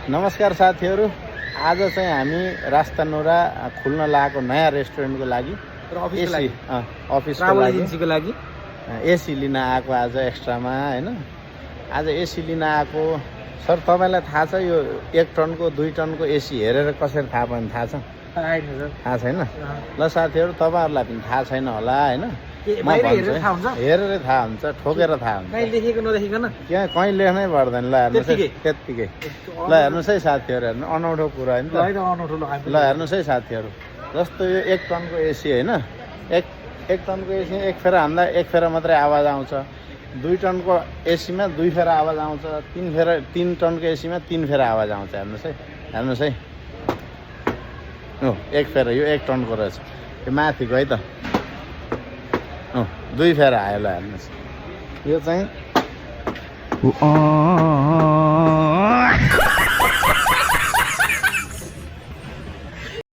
नमस्कार साथीहरू, आज चाहिँ हामी रास्तानुरा खुल्न लागेको नयाँ रेस्टुरेन्टको लागि र अफिसको लागि अफिसको ट्राभल लागि एजेन्सीको लागि एसी लिन आएको आज एक्स्ट्रामा हैन। आज एसी लिन आएको। सर तपाईँलाई थाहा छ यो 1 टनको 2 टनको एसी हेरेर कसरी थाहा पाउने थाहा छ? आएन सर। थाहा छैन? ल साथीहरू, तपाईँहरूलाई पनि थाहा छैन होला हैन। म बाहिर भन्छु हेरेर थाहा हुन्छ? हेरेर थाहा हुन्छ, ठोकेर थाहा हुन्छ। कहीँ लेखेको नलेखिकन त्यहाँ कहीँ लेख्नै पर्दैन। ल हेर्नुहोस् है, त्यत्तिकै? त्यत्तिकै। ल हेर्नुहोस् है साथीहरू, हेर्नु अनौठो कुरा होइन त। होइन अनौठो लगाएको। ल हेर्नुहोस् है साथीहरू, जस्तो यो 1 टनको एसी होइन, एक टनको एसी एक फेरा हान्दा एक फेरा मात्रै आवाज आउँछ। 2 टनको एसीमा 2 फेरा आवाज आउँछ। 3 टनको एसीमा 3 फेरा आवाज आउँछ। हेर्नुहोस् है हो, एक फेरा। यो 1 टनको रहेछ, यो माथिको है त। 2 फेरा आयो। ल हेर्नुहोस्, यो चाहिँ